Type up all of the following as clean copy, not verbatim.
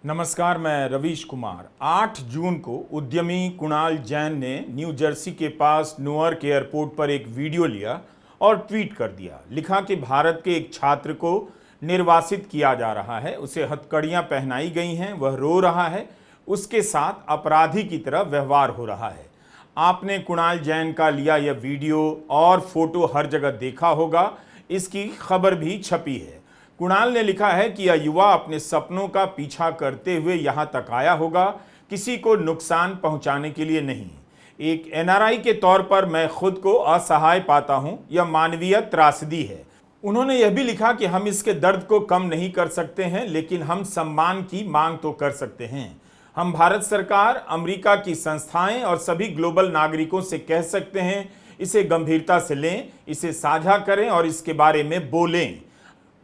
नमस्कार, मैं रवीश कुमार। 8 जून को उद्यमी कुणाल जैन ने न्यू जर्सी के पास न्यूयॉर्क एयरपोर्ट पर एक वीडियो लिया और ट्वीट कर दिया। लिखा कि भारत के एक छात्र को निर्वासित किया जा रहा है, उसे हथकड़ियां पहनाई गई हैं, वह रो रहा है, उसके साथ अपराधी की तरह व्यवहार हो रहा है। आपने कुणाल जैन का लिया यह वीडियो और फोटो हर जगह देखा होगा, इसकी खबर भी छपी है। कुणाल ने लिखा है कि यह युवा अपने सपनों का पीछा करते हुए यहां तक आया होगा, किसी को नुकसान पहुंचाने के लिए नहीं। एक एनआरआई के तौर पर मैं खुद को असहाय पाता हूं, यह मानवीय त्रासदी है। उन्होंने यह भी लिखा कि हम इसके दर्द को कम नहीं कर सकते हैं, लेकिन हम सम्मान की मांग तो कर सकते हैं। हम भारत सरकार, अमेरिका की संस्थाएं और सभी ग्लोबल नागरिकों से कह सकते हैं, इसे गंभीरता से लें, इसे साझा करें और इसके बारे में बोलें।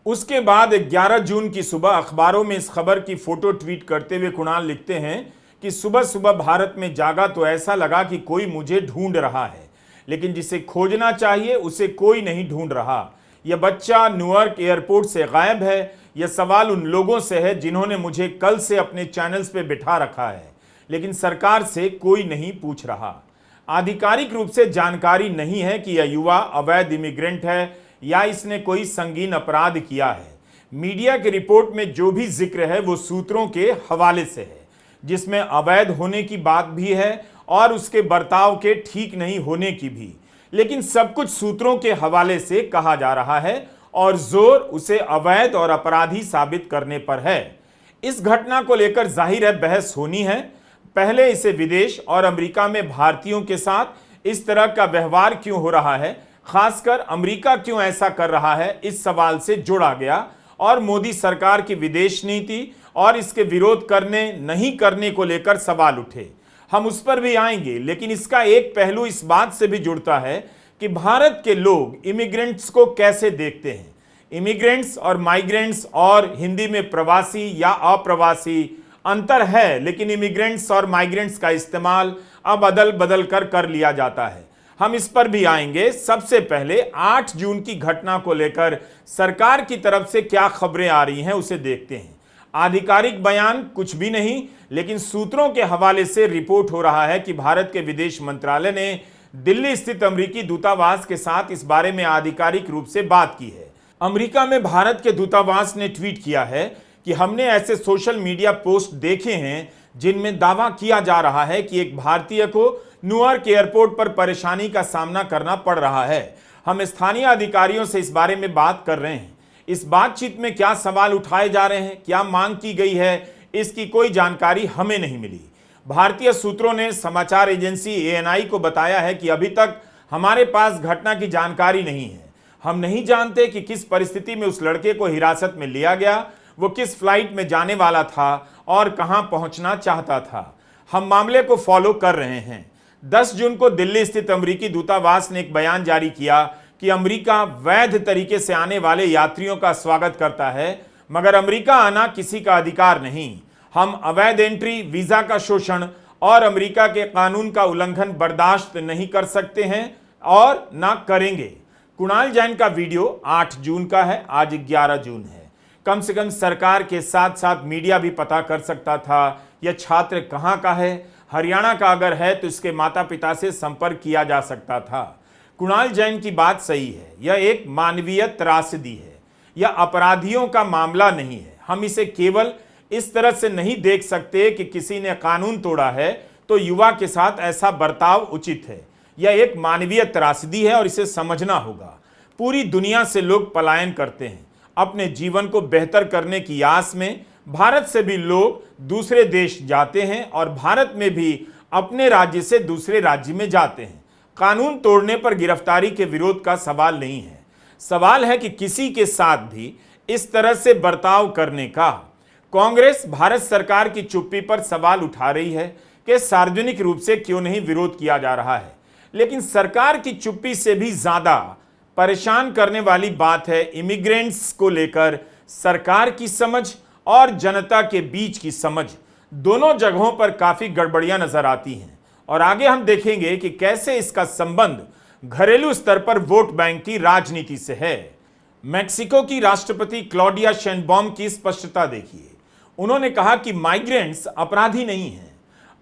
उसके बाद 11 जून की सुबह अखबारों में इस खबर की फोटो ट्वीट करते हुए कुणाल लिखते हैं कि सुबह सुबह भारत में जागा तो ऐसा लगा कि कोई मुझे ढूंढ रहा है, लेकिन जिसे खोजना चाहिए उसे कोई नहीं ढूंढ रहा। यह बच्चा न्यूयॉर्क एयरपोर्ट से गायब है। यह सवाल उन लोगों से है जिन्होंने मुझे कल से अपने चैनल्स पे बिठा रखा है, लेकिन सरकार से कोई नहीं पूछ रहा। आधिकारिक रूप से जानकारी नहीं है कि यह युवा अवैध इमिग्रेंट है या इसने कोई संगीन अपराध किया है। मीडिया की रिपोर्ट में जो भी जिक्र है वो सूत्रों के हवाले से है, जिसमें अवैध होने की बात भी है और उसके बर्ताव के ठीक नहीं होने की भी, लेकिन सब कुछ सूत्रों के हवाले से कहा जा रहा है और जोर उसे अवैध और अपराधी साबित करने पर है। इस घटना को लेकर जाहिर है बहस होनी है। पहले इसे विदेश और अमेरिका में भारतीयों के साथ इस तरह का व्यवहार क्यों हो रहा है, खासकर अमेरिका क्यों ऐसा कर रहा है, इस सवाल से जोड़ा गया और मोदी सरकार की विदेश नीति और इसके विरोध करने नहीं करने को लेकर सवाल उठे। हम उस पर भी आएंगे, लेकिन इसका एक पहलू इस बात से भी जुड़ता है कि भारत के लोग इमिग्रेंट्स को कैसे देखते हैं। इमिग्रेंट्स और माइग्रेंट्स और हिंदी में प्रवासी या अप्रवासी अंतर है, लेकिन इमिग्रेंट्स और माइग्रेंट्स का इस्तेमाल अब अदल बदल कर लिया जाता है। हम इस पर भी आएंगे। सबसे पहले 8 जून की घटना को लेकर सरकार की तरफ से क्या खबरें आ रही हैं उसे देखते हैं। आधिकारिक बयान कुछ भी नहीं, लेकिन सूत्रों के हवाले से रिपोर्ट हो रहा है कि भारत के विदेश मंत्रालय ने दिल्ली स्थित अमेरिकी दूतावास के साथ इस बारे में आधिकारिक रूप से बात की है। अमेरिका में भारत के दूतावास ने ट्वीट किया है कि हमने ऐसे सोशल मीडिया पोस्ट देखे हैं जिनमें दावा किया जा रहा है कि एक भारतीय को न्यूयॉर्क एयरपोर्ट पर परेशानी का सामना करना पड़ रहा है। हम स्थानीय अधिकारियों से इस बारे में बात कर रहे हैं। इस बातचीत में क्या सवाल उठाए जा रहे हैं, क्या मांग की गई है, इसकी कोई जानकारी हमें नहीं मिली। भारतीय सूत्रों ने समाचार एजेंसी एएनआई को बताया है कि अभी तक हमारे पास घटना की जानकारी नहीं है। हम नहीं जानते कि किस परिस्थिति में उस लड़के को हिरासत में लिया गया, वो किस फ्लाइट में जाने वाला था और कहां पहुंचना चाहता था। हम मामले को फॉलो कर रहे हैं। 10 जून को दिल्ली स्थित अमेरिकी दूतावास ने एक बयान जारी किया कि अमेरिका वैध तरीके से आने वाले यात्रियों का स्वागत करता है, मगर अमेरिका आना किसी का अधिकार नहीं। हम अवैध एंट्री, वीजा का शोषण और अमेरिका के कानून का उल्लंघन बर्दाश्त नहीं कर सकते हैं और ना करेंगे। कुणाल जैन का वीडियो 8 जून का है, आज 11 जून है। कम से कम सरकार के साथ साथ मीडिया भी पता कर सकता था यह छात्र कहां का है। हरियाणा का अगर है तो इसके माता पिता से संपर्क किया जा सकता था। कुणाल जैन की बात सही है, यह एक मानवीय त्रासदी है, यह अपराधियों का मामला नहीं है। हम इसे केवल इस तरह से नहीं देख सकते कि किसी ने कानून तोड़ा है तो युवा के साथ ऐसा बर्ताव उचित है। यह एक मानवीय त्रासदी है और इसे समझना होगा। पूरी दुनिया से लोग पलायन करते हैं अपने जीवन को बेहतर करने की आस में। भारत से भी लोग दूसरे देश जाते हैं और भारत में भी अपने राज्य से दूसरे राज्य में जाते हैं। कानून तोड़ने पर गिरफ्तारी के विरोध का सवाल नहीं है। सवाल है कि किसी के साथ भी इस तरह से बर्ताव करने का। कांग्रेस भारत सरकार की चुप्पी पर सवाल उठा रही है कि सार्वजनिक रूप से क्यों नहीं विरोध किया जा रहा है, लेकिन सरकार की चुप्पी से भी ज्यादा परेशान करने वाली बात है इमिग्रेंट्स को लेकर सरकार की समझ और जनता के बीच की समझ। दोनों जगहों पर काफी गड़बड़ियां नजर आती हैं और आगे हम देखेंगे कि कैसे इसका संबंध घरेलू स्तर पर वोट बैंक की राजनीति से है। मेक्सिको की राष्ट्रपति क्लॉडिया शेनबॉम की स्पष्टता देखिए। उन्होंने कहा कि माइग्रेंट्स अपराधी नहीं हैं।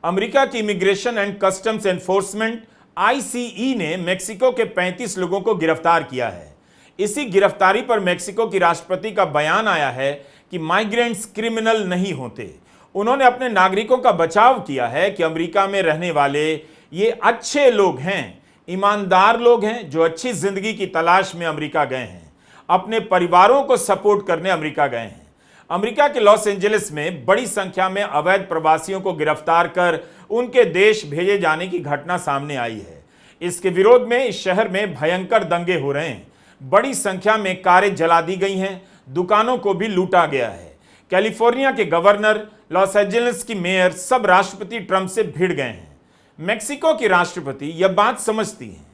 अमेरिका की immigration and customs enforcement ICE ने मेक्सिको के 35 लोगों को गिरफ्तार किया है। इसी गिरफ्तारी पर मेक्सिको की राष्ट्रपति का बयान आया है कि माइग्रेंट्स क्रिमिनल नहीं होते। उन्होंने अपने नागरिकों का बचाव किया है कि अमेरिका में रहने वाले ये अच्छे लोग हैं, ईमानदार लोग हैं जो अच्छी जिंदगी की तलाश में अमेरिका गए हैं, अपने परिवारों को सपोर्ट करने अमेरिका गए हैं। अमेरिका के लॉस एंजलिस में बड़ी संख्या में अवैध प्रवासियों को गिरफ्तार कर उनके देश भेजे जाने की घटना सामने आई है। इसके विरोध में इस शहर में भयंकर दंगे हो रहे हैं। बड़ी संख्या में कारें जला दी गई हैं, दुकानों को भी लूटा गया है। कैलिफोर्निया के गवर्नर, लॉस एंजलिस की मेयर सब राष्ट्रपति ट्रंप से भिड़ गए हैं। मेक्सिको की राष्ट्रपति यह बात समझती हैं,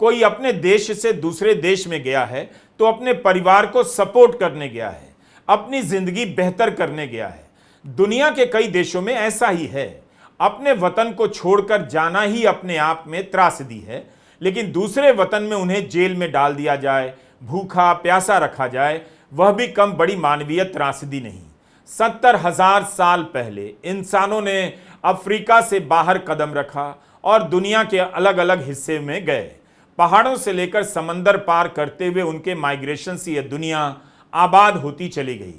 कोई अपने देश से दूसरे देश में गया है तो अपने परिवार को सपोर्ट करने गया है, अपनी जिंदगी बेहतर करने गया है। दुनिया के कई देशों में ऐसा ही है। अपने वतन को छोड़कर जाना ही अपने आप में त्रासदी है, लेकिन दूसरे वतन में उन्हें जेल में डाल दिया जाए, भूखा प्यासा रखा जाए, वह भी कम बड़ी मानवीय त्रासदी नहीं। 70,000 साल पहले इंसानों ने अफ्रीका से बाहर कदम रखा और दुनिया के अलग अलग हिस्से में गए। पहाड़ों से लेकर समंदर पार करते हुए उनके माइग्रेशन से यह दुनिया आबाद होती चली गई।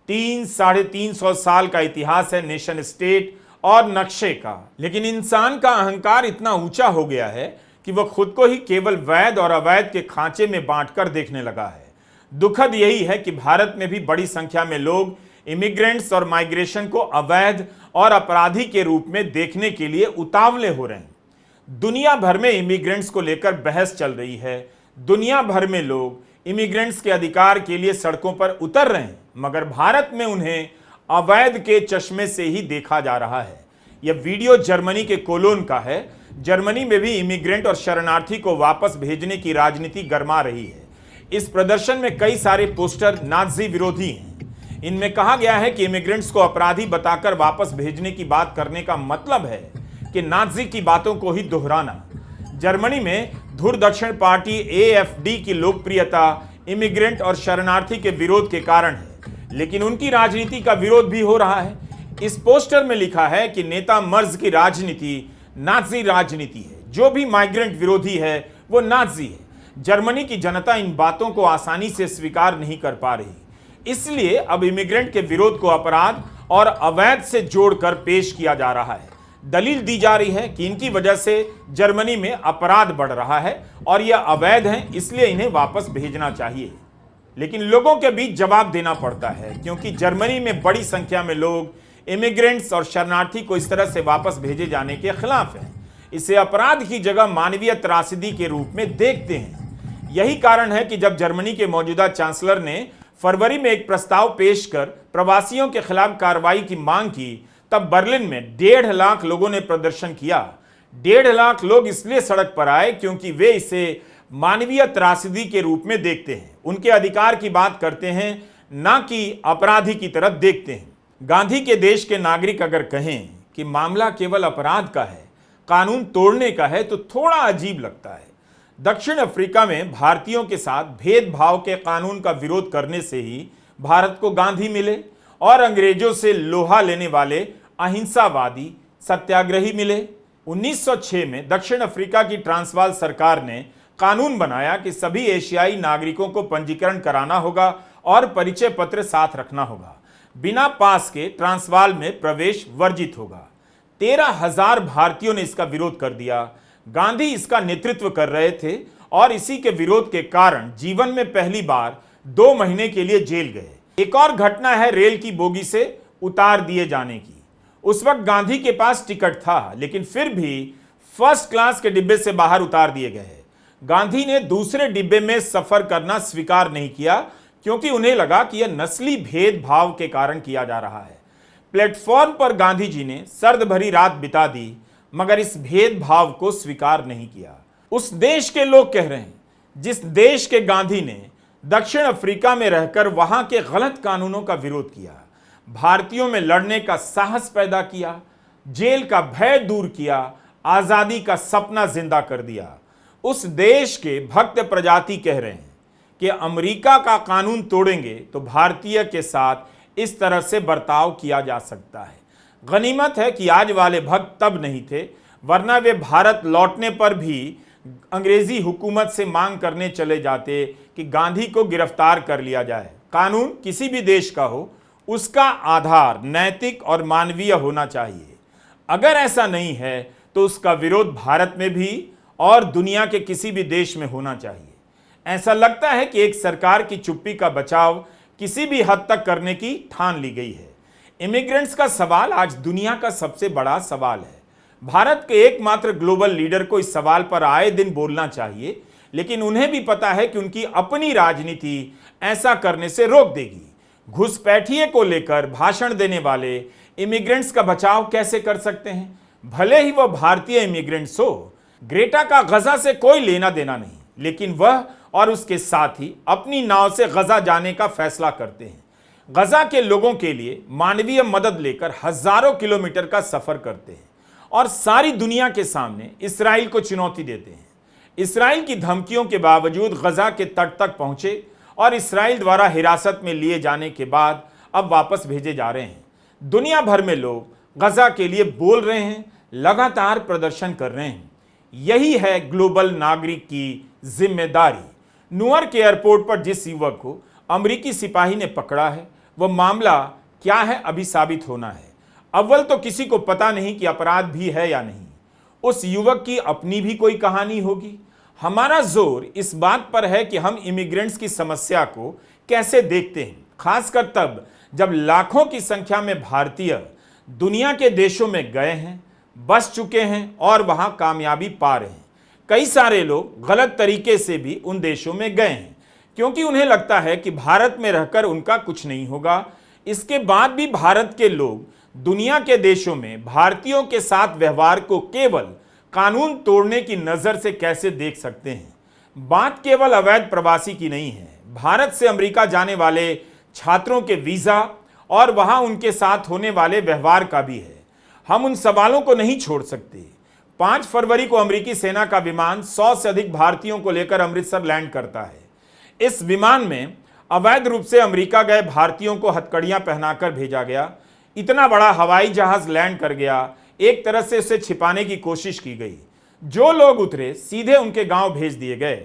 300-350 साल का इतिहास है नेशन स्टेट और नक्शे का। लेकिन इंसान का अहंकार इतना ऊंचा हो गया है कि वह खुद को ही केवल वैध और अवैध के खांचे में बांटकर देखने लगा है। दुखद यही है कि भारत में भी बड़ी संख्या में लोग इमिग्रेंट्स और माइग्रेशन को अवैध और अपराधी के रूप में देखने के लिए उतावले हो रहे हैं। दुनिया भर में इमिग्रेंट्स को लेकर बहस चल रही है। दुनिया भर में लोग इमिग्रेंट्स के अधिकार के लिए सड़कों पर उतर रहे हैं, मगर भारत में उन्हें अवैध के चश्मे से ही देखा जा रहा है। यह वीडियो जर्मनी के कोलोन का है। जर्मनी में भी इमिग्रेंट और शरणार्थी को वापस भेजने की राजनीति गरमा रही है। इस प्रदर्शन में कई सारे पोस्टर नाज़ी विरोधी हैं। इनमें कहा गया है कि इमिग्रेंट्स को अपराधी बताकर वापस भेजने की बात करने का मतलब है कि नाज़ी की बातों को ही दोहराना। जर्मनी में धुर दक्षिण पार्टी एएफडी की लोकप्रियता इमिग्रेंट और शरणार्थी के विरोध के कारण है, लेकिन उनकी राजनीति का विरोध भी हो रहा है। इस पोस्टर में लिखा है कि नेता मर्ज की राजनीति नाज़ी राजनीति है, जो भी माइग्रेंट विरोधी है वो नाज़ी है। जर्मनी की जनता इन बातों को आसानी से स्वीकार नहीं कर पा रही, इसलिए अब इमिग्रेंट के विरोध को अपराध और अवैध से जोड़कर पेश किया जा रहा है। दलील दी जा रही है कि इनकी वजह से जर्मनी में अपराध बढ़ रहा है और यह अवैध है, इसलिए इन्हें वापस भेजना चाहिए। लेकिन लोगों के बीच जवाब देना पड़ता है, क्योंकि जर्मनी में बड़ी संख्या में लोग इमिग्रेंट्स और शरणार्थी को इस तरह से वापस भेजे जाने के खिलाफ हैं। इसे अपराध की जगह मानवीय त्रासदी के रूप में देखते हैं। यही कारण है कि जब जर्मनी के मौजूदा चांसलर ने फरवरी में एक प्रस्ताव पेश कर प्रवासियों के खिलाफ कार्रवाई की मांग की, तब बर्लिन में 1.5 लाख लोगों ने प्रदर्शन किया। 1.5 लाख लोग इसलिए सड़क पर आए क्योंकि वे इसे मानवीय त्रासदी के रूप में देखते हैं, उनके अधिकार की बात करते हैं, ना कि अपराधी की तरफ देखते हैं। गांधी के देश के नागरिक अगर कहें कि मामला केवल अपराध का है, कानून तोड़ने का है, तो थोड़ा अजीब लगता है। दक्षिण अफ्रीका में भारतीयों के साथ भेदभाव के कानून का विरोध करने से ही भारत को गांधी मिले और अंग्रेजों से लोहा लेने वाले अहिंसावादी सत्याग्रही मिले। 1906 में दक्षिण अफ्रीका की ट्रांसवाल सरकार ने कानून बनाया कि सभी एशियाई नागरिकों को पंजीकरण कराना होगा और परिचय पत्र साथ रखना होगा। बिना पास के ट्रांसवाल में प्रवेश वर्जित होगा। 13,000 भारतीयों ने इसका विरोध कर दिया। गांधी इसका नेतृत्व कर रहे थे और इसी के विरोध के कारण जीवन में पहली बार 2 महीने के लिए जेल गए। एक और घटना है रेल की बोगी से उतार दिए जाने की। उस वक्त गांधी के पास टिकट था, लेकिन फिर भी फर्स्ट क्लास के डिब्बे से बाहर उतार दिए गए। गांधी ने दूसरे डिब्बे में सफर करना स्वीकार नहीं किया, क्योंकि उन्हें लगा कि यह नस्ली भेदभाव के कारण किया जा रहा है। प्लेटफॉर्म पर गांधी जी ने सर्द भरी रात बिता दी, मगर इस भेदभाव को स्वीकार नहीं किया। उस देश के लोग कह रहे हैं जिस देश के गांधी ने दक्षिण अफ्रीका में रहकर वहां के गलत कानूनों का विरोध किया, भारतीयों में लड़ने का साहस पैदा किया, जेल का भय दूर किया, आजादी का सपना जिंदा कर दिया। उस देश के भक्त प्रजाति कह रहे हैं कि अमेरिका का कानून तोड़ेंगे तो भारतीय के साथ इस तरह से बर्ताव किया जा सकता है। गनीमत है कि आज वाले भक्त तब नहीं थे, वरना वे भारत लौटने पर भी अंग्रेजी हुकूमत से मांग करने चले जाते कि गांधी को गिरफ्तार कर लिया जाए। कानून किसी भी देश का हो, उसका आधार नैतिक और मानवीय होना चाहिए। अगर ऐसा नहीं है तो उसका विरोध भारत में भी और दुनिया के किसी भी देश में होना चाहिए। ऐसा लगता है कि एक सरकार की चुप्पी का बचाव किसी भी हद तक करने की ठान ली गई है। इमिग्रेंट्स का सवाल आज दुनिया का सबसे बड़ा सवाल है। भारत के एकमात्र ग्लोबल लीडर को इस सवाल पर आए दिन बोलना चाहिए, लेकिन उन्हें भी पता है कि उनकी अपनी राजनीति ऐसा करने से रोक देगी। घुसपैठिए को लेकर भाषण देने वाले इमिग्रेंट्स का बचाव कैसे कर सकते हैं, भले ही वह भारतीय इमिग्रेंट्स हो। ग्रेटा का गजा से कोई लेना देना नहीं, लेकिन वह और उसके साथी अपनी नाव से गजा जाने का फैसला करते हैं। गजा के लोगों के लिए मानवीय मदद लेकर हजारों किलोमीटर का सफर करते हैं और सारी दुनिया के सामने इसराइल को चुनौती देते हैं। इसराइल की धमकियों के बावजूद गजा के तट तक पहुंचे और इसराइल द्वारा हिरासत में लिए जाने के बाद अब वापस भेजे जा रहे हैं। दुनिया भर में लोग गजा के लिए बोल रहे हैं, लगातार प्रदर्शन कर रहे हैं। यही है ग्लोबल नागरिक की जिम्मेदारी। न्यूयॉर्क एयरपोर्ट पर जिस युवक को अमेरिकी सिपाही ने पकड़ा है, वह मामला क्या है अभी साबित होना है। अव्वल तो किसी को पता नहीं कि अपराध भी है या नहीं। उस युवक की अपनी भी कोई कहानी होगी। हमारा जोर इस बात पर है कि हम इमिग्रेंट्स की समस्या को कैसे देखते हैं, खासकर तब जब लाखों की संख्या में भारतीय दुनिया के देशों में गए हैं, बस चुके हैं और वहां कामयाबी पा रहे हैं। कई सारे लोग गलत तरीके से भी उन देशों में गए हैं क्योंकि उन्हें लगता है कि भारत में रहकर उनका कुछ नहीं होगा। इसके बाद भी भारत के लोग दुनिया के देशों में भारतीयों के साथ व्यवहार को केवल कानून तोड़ने की नजर से कैसे देख सकते हैं। बात केवल अवैध प्रवासी की नहीं है, भारत से अमेरिका जाने वाले छात्रों के वीजा और वहां उनके साथ होने वाले व्यवहार का भी है। हम उन सवालों को नहीं छोड़ सकते। 5 फरवरी को अमेरिकी सेना का विमान 100 से अधिक भारतीयों को लेकर अमृतसर लैंड करता है। इस विमान में अवैध रूप से अमेरिका गए भारतीयों को हथकड़ियां पहनाकर भेजा गया। इतना बड़ा हवाई जहाज लैंड कर गया, एक तरह से उसे छिपाने की कोशिश की गई। जो लोग उतरे सीधे उनके गांव भेज दिए गए।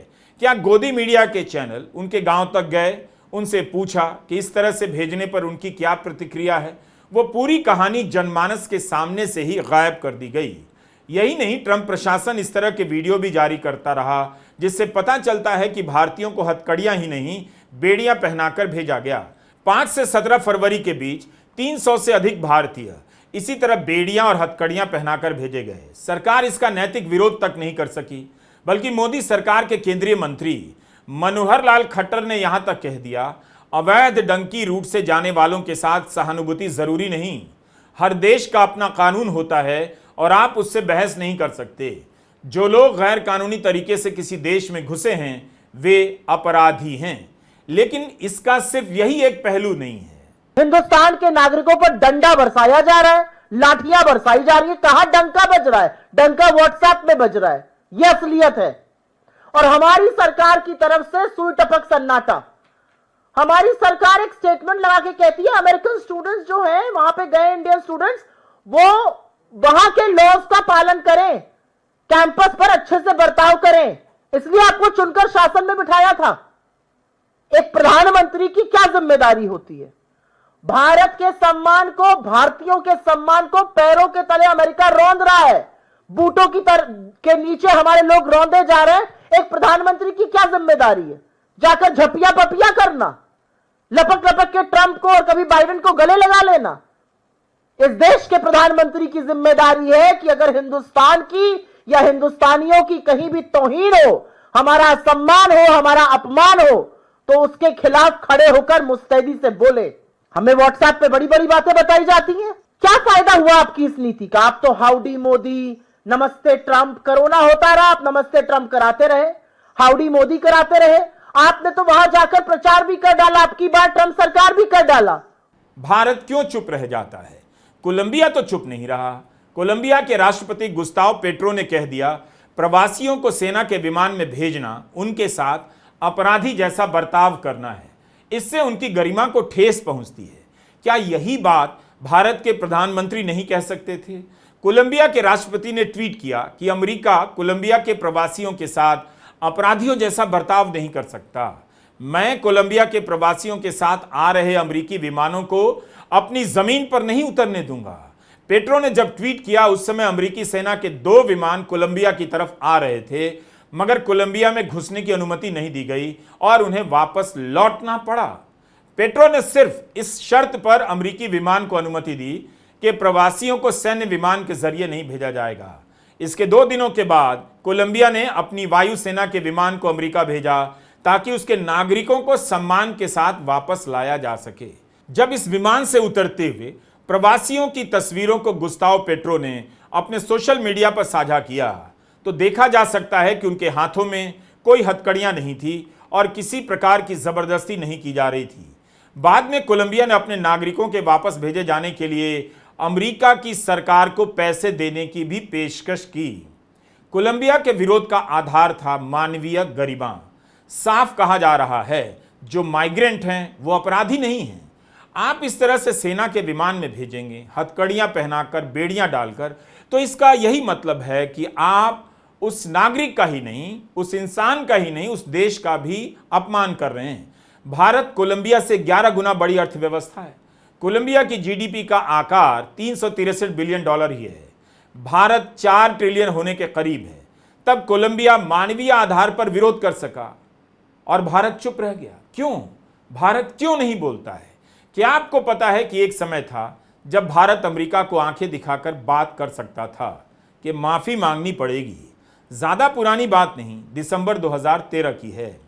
क्या गोदी मीडिया के चैनल उनके गांव तक गए, उनसे पूछा कि इस तरह से भेजने पर उनकी क्या प्रतिक्रिया है? वो पूरी कहानी जनमानस के सामने से ही गायब कर दी गई। यही नहीं, ट्रंप प्रशासन इस तरह के वीडियो भी जारी करता रहा जिससे पता चलता है कि भारतीयों को हथकड़ियां ही नहीं बेड़ियां पहनाकर भेजा गया। 5 से 17 फरवरी के बीच 300 से अधिक भारतीय इसी तरह बेड़ियां और हथकड़ियां पहनाकर भेजे गए। सरकार इसका नैतिक विरोध तक नहीं कर सकी, बल्कि मोदी सरकार के केंद्रीय मंत्री मनोहर लाल खट्टर ने यहां तक कह दिया, अवैध डंकी रूट से जाने वालों के साथ सहानुभूति जरूरी नहीं। हर देश का अपना कानून होता है और आप उससे बहस नहीं कर सकते। जो लोग गैर कानूनी तरीके से किसी देश में घुसे हैं वे अपराधी हैं। लेकिन इसका सिर्फ यही एक पहलू नहीं है। हिंदुस्तान के नागरिकों पर डंडा बरसाया जा रहा है, लाठियां बरसाई जा रही है। कहां डंका बज रहा है? डंका व्हाट्सएप में बज रहा है। यह असलियत है। और हमारी सरकार की तरफ से सुई टपक सन्नाटा। हमारी सरकार एक स्टेटमेंट लगा के कहती है अमेरिकन स्टूडेंट्स जो हैं वहां पे गए इंडियन स्टूडेंट्स, वो वहां के लॉज का पालन करें, कैंपस पर अच्छे से बर्ताव करें, इसलिए आपको चुनकर शासन में बिठाया था। एक प्रधानमंत्री की क्या जिम्मेदारी होती है? भारत के सम्मान को, भारतीयों के सम्मान को पैरों के तले अमेरिका रौंद रहा है। बूटों के नीचे हमारे लोग रौंदे जा रहे हैं। एक प्रधानमंत्री की क्या जिम्मेदारी है? जाकर झपिया पपिया करना, लपक लपक के ट्रंप को और कभी बाइडेन को गले लगा लेना। इस देश के प्रधानमंत्री की जिम्मेदारी है कि अगर हिंदुस्तान की या हिंदुस्तानियों की कहीं भी तौहीन हो, हमारा सम्मान हो, हमारा अपमान हो, तो उसके खिलाफ खड़े होकर मुस्तैदी से बोले। हमें व्हाट्सएप पे बड़ी बड़ी बातें बताई जाती हैं। क्या फायदा हुआ आपकी इस नीति का? आप तो हाउडी मोदी, नमस्ते ट्रंप, कोरोना होता रहा, आप नमस्ते ट्रंप कराते रहे, हाउडी मोदी कराते रहे। आपने तो वहां जाकर प्रचार भी कर डाला, आपकी बात ट्रंप सरकार भी कर डाला। भारत क्यों चुप रह जाता है? कोलंबिया तो चुप नहीं रहा। कोलंबिया के राष्ट्रपति गुस्ताव पेट्रो ने कह दिया, प्रवासियों को सेना के विमान में भेजना उनके साथ अपराधी जैसा बर्ताव करना है। इससे उनकी गरिमा को ठेस पहुंचती है। क्या यही बात भारत के प्रधानमंत्री नहीं कह सकते थे? कोलंबिया के राष्ट्रपति ने ट्वीट किया कि अमेरिका कोलंबिया के प्रवासियों के साथ अपराधियों जैसा बर्ताव नहीं कर सकता। मैं कोलंबिया के प्रवासियों के साथ आ रहे अमेरिकी विमानों को अपनी जमीन पर नहीं उतरने दूंगा। पेट्रो ने जब ट्वीट किया उस समय अमेरिकी सेना के 2 विमान कोलंबिया की तरफ आ रहे थे, मगर कोलंबिया में घुसने की अनुमति नहीं दी गई और उन्हें वापस लौटना पड़ा। पेट्रो ने सिर्फ इस शर्त पर अमेरिकी विमान को अनुमति दी कि प्रवासियों को सैन्य विमान के जरिए नहीं भेजा जाएगा। इसके 2 दिनों के बाद कोलंबिया ने अपनी वायुसेना के विमान को अमेरिका भेजा ताकि उसके नागरिकों को सम्मान के साथ वापस लाया जा सके। जब इस विमान से उतरते हुए प्रवासियों की तस्वीरों को गुस्ताव पेट्रो ने अपने सोशल मीडिया पर साझा किया तो देखा जा सकता है कि उनके हाथों में कोई हथकड़ियां नहीं थी और किसी प्रकार की जबरदस्ती नहीं की जा रही थी। बाद में कोलंबिया ने अपने नागरिकों के वापस भेजे जाने के लिए अमेरिका की सरकार को पैसे देने की भी पेशकश की। कोलंबिया के विरोध का आधार था मानवीय गरिमा। साफ कहा जा रहा है जो माइग्रेंट हैं वो अपराधी नहीं हैं। आप इस तरह से सेना के विमान में भेजेंगे, हथकड़ियां पहनाकर, बेड़ियां डालकर, तो इसका यही मतलब है कि आप उस नागरिक का ही नहीं, उस इंसान का ही नहीं, उस देश का भी अपमान कर रहे हैं। भारत कोलंबिया से 11 गुना बड़ी अर्थव्यवस्था है। कोलंबिया की जीडीपी का आकार $363 बिलियन ही है। भारत 4 ट्रिलियन होने के करीब है। तब कोलंबिया मानवीय आधार पर विरोध कर सका और भारत चुप रह गया। क्यों? भारत क्यों नहीं बोलता है? क्या आपको पता है कि एक समय था जब भारत अमेरिका को आंखें दिखाकर बात कर सकता था कि माफी मांगनी पड़ेगी? ज्यादा पुरानी बात नहीं, दिसंबर 2013 की है।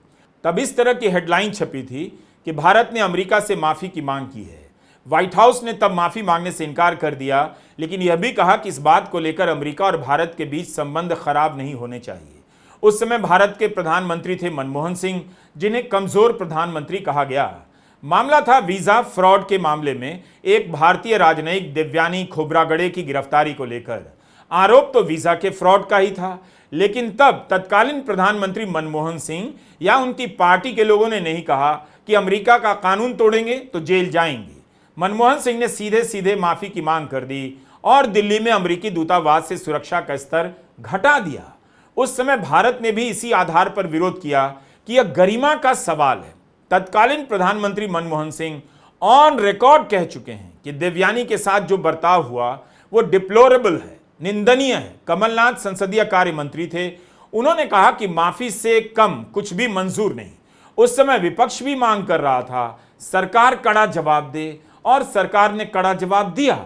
तब इस तरह की हेडलाइन छपी थी कि भारत ने अमेरिका से माफी की मांग की है। व्हाइट हाउस ने तब माफी मांगने से इनकार कर दिया, लेकिन यह भी कहा कि इस बात को लेकर अमेरिका और भारत के बीच संबंध खराब नहीं होने चाहिए। उस समय भारत के प्रधानमंत्री थे मनमोहन सिंह, जिन्हें कमजोर प्रधानमंत्री कहा गया। मामला था वीजा फ्रॉड के मामले में एक भारतीय राजनयिक देवयानी खोब्रागड़े की गिरफ्तारी को लेकर। आरोप तो वीजा के फ्रॉड का ही था, लेकिन तब तत्कालीन प्रधानमंत्री मनमोहन सिंह या उनकी पार्टी के लोगों ने नहीं कहा कि अमेरिका का कानून तोड़ेंगे तो जेल जाएंगे। मनमोहन सिंह ने सीधे सीधे माफी की मांग कर दी और दिल्ली में अमेरिकी दूतावास से सुरक्षा का स्तर घटा दिया। उस समय भारत ने भी इसी आधार पर विरोध किया कि यह गरिमा का सवाल है। तत्कालीन प्रधानमंत्री मनमोहन सिंह ऑन रिकॉर्ड कह चुके हैं कि देवयानी के साथ जो बर्ताव हुआ वो डिप्लोरेबल है, निंदनीय है। कमलनाथ संसदीय कार्य मंत्री थे, उन्होंने कहा कि माफी से कम कुछ भी मंजूर नहीं। उस समय विपक्ष भी मांग कर रहा था सरकार कड़ा जवाब दे, और सरकार ने कड़ा जवाब दिया।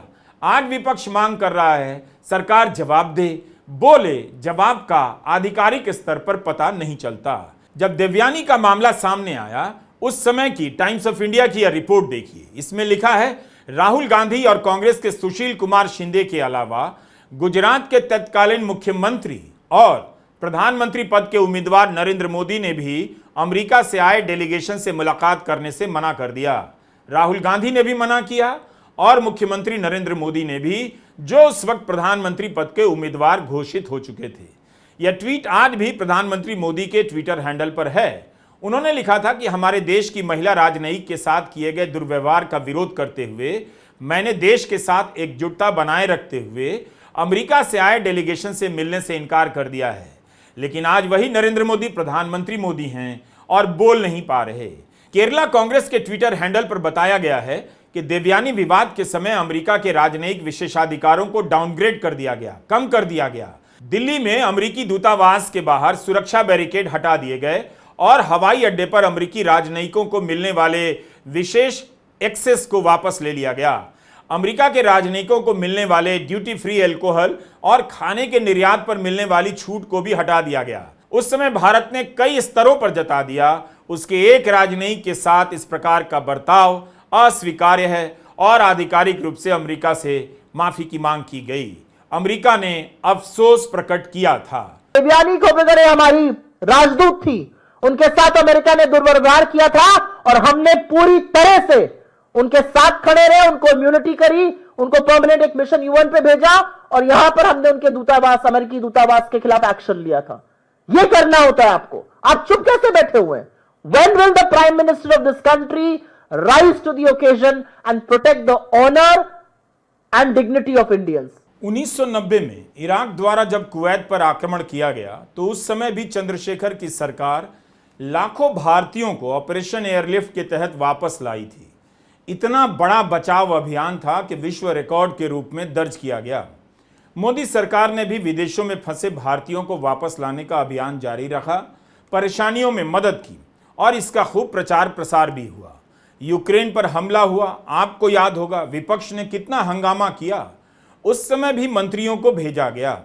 आज विपक्ष मांग कर रहा है सरकार जवाब दे, बोले जवाब का आधिकारिक स्तर पर पता नहीं चलता। जब देवयानी का मामला सामने आया उस समय की टाइम्स ऑफ इंडिया की यह रिपोर्ट देखिए। इसमें लिखा है राहुल गांधी और कांग्रेस के सुशील कुमार शिंदे के अलावा गुजरात के तत्कालीन मुख्यमंत्री और प्रधानमंत्री पद के उम्मीदवार नरेंद्र मोदी ने भी अमेरिका से आए डेलीगेशन से मुलाकात करने से मना कर दिया। राहुल गांधी ने भी मना किया और मुख्यमंत्री नरेंद्र मोदी ने भी, जो उस वक्त प्रधानमंत्री पद के उम्मीदवार घोषित हो चुके थे। यह ट्वीट आज भी प्रधानमंत्री मोदी के ट्विटर हैंडल पर है। उन्होंने लिखा था कि हमारे देश की महिला राजनयिक के साथ किए गए दुर्व्यवहार का विरोध करते हुए मैंने देश के साथ एकजुटता बनाए रखते हुए अमेरिका से आए डेलीगेशन से मिलने से इनकार कर दिया है। लेकिन आज वही नरेंद्र मोदी प्रधानमंत्री मोदी हैं और बोल नहीं पा रहे। केरला कांग्रेस के ट्विटर हैंडल पर बताया गया है कि देवयानी विवाद के समय अमेरिका के राजनयिक विशेषाधिकारों को डाउनग्रेड कर दिया गया, कम कर दिया गया। दिल्ली में अमेरिकी दूतावास के बाहर सुरक्षा बैरिकेड हटा दिए गए और हवाई अड्डे पर अमेरिकी राजनयिकों को मिलने वाले विशेष एक्सेस को वापस ले लिया गया। अमेरिका के राजनयिकों को मिलने वाले ड्यूटी फ्री अल्कोहल और खाने के निर्यात पर मिलने वाली छूट को भी हटा दिया गया। उस समय भारत ने कई स्तरों पर जता दिया उसके एक राजनयिक के साथ इस प्रकार का बर्ताव अस्वीकार्य है और आधिकारिक रूप से अमेरिका से माफी की मांग की गई। अमेरिका ने अफसोस प्रकट किया था। देवयानी खोब्रागड़े हमारी राजदूत थी, उनके साथ अमेरिका ने दुर्व्यवहार किया था और हमने पूरी तरह से उनके साथ खड़े रहे, उनको इम्यूनिटी करी, उनको परमानेंट एक मिशन यूएन पे भेजा और यहां पर हमने उनके दूतावास, अमेरिकी दूतावास के खिलाफ एक्शन लिया था। यह करना होता है आपको। आप चुप कैसे बैठे हुए हैं? When will the Prime Minister of this country rise to the occasion and protect the honor and dignity of Indians. 1990 में इराक द्वारा जब कुवैत पर आक्रमण किया गया तो उस समय भी चंद्रशेखर की सरकार लाखों भारतीयों को ऑपरेशन एयरलिफ्ट के तहत वापस लाई थी। इतना बड़ा बचाव अभियान था कि विश्व रिकॉर्ड के रूप में दर्ज किया गया। मोदी सरकार ने भी विदेशों में फंसे भारतीयों को वापस लाने का अभियान जारी रखा, परेशानियों में मदद की और इसका खूब प्रचार प्रसार भी हुआ। यूक्रेन पर हमला हुआ, आपको याद होगा विपक्ष ने कितना हंगामा किया। उस समय भी मंत्रियों को भेजा गया।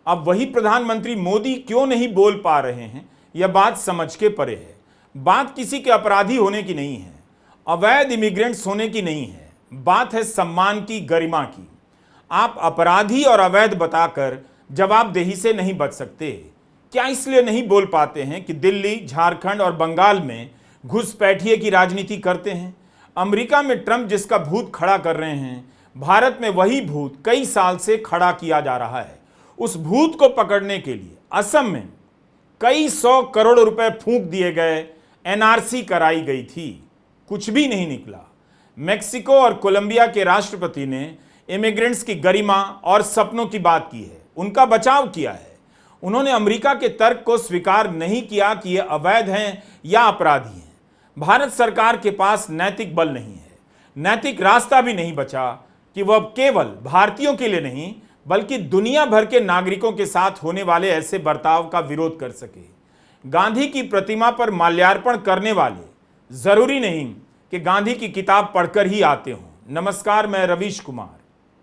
अब वही प्रधानमंत्री मोदी क्यों नहीं बोल पा रहे हैं, यह बात समझ के परे है। बात किसी के अपराधी होने की नहीं है, अवैध इमिग्रेंट्स होने की नहीं है, बात है सम्मान की, गरिमा की। आप अपराधी और अवैध बताकर जवाबदेही से नहीं बच सकते। क्या इसलिए नहीं बोल पाते हैं कि दिल्ली, झारखंड और बंगाल में घुसपैठिए की राजनीति करते हैं? अमेरिका में ट्रंप जिसका भूत खड़ा कर रहे हैं, भारत में वही भूत कई साल से खड़ा किया जा रहा है। उस भूत को पकड़ने के लिए असम में कई 100 करोड़ रुपए फूंक दिए गए, एनआरसी कराई गई थी, कुछ भी नहीं निकला। मेक्सिको और कोलंबिया के राष्ट्रपति ने इमिग्रेंट्स की गरिमा और सपनों की बात की है, उनका बचाव किया है। उन्होंने अमेरिका के तर्क को स्वीकार नहीं किया कि ये अवैध हैं या अपराधी हैं। भारत सरकार के पास नैतिक बल नहीं है, नैतिक रास्ता भी नहीं बचा कि वह केवल भारतीयों के लिए नहीं बल्कि दुनिया भर के नागरिकों के साथ होने वाले ऐसे बर्ताव का विरोध कर सके। गांधी की प्रतिमा पर माल्यार्पण करने वाले जरूरी नहीं कि गांधी की किताब पढ़कर ही आते हों। नमस्कार, मैं रवीश कुमार।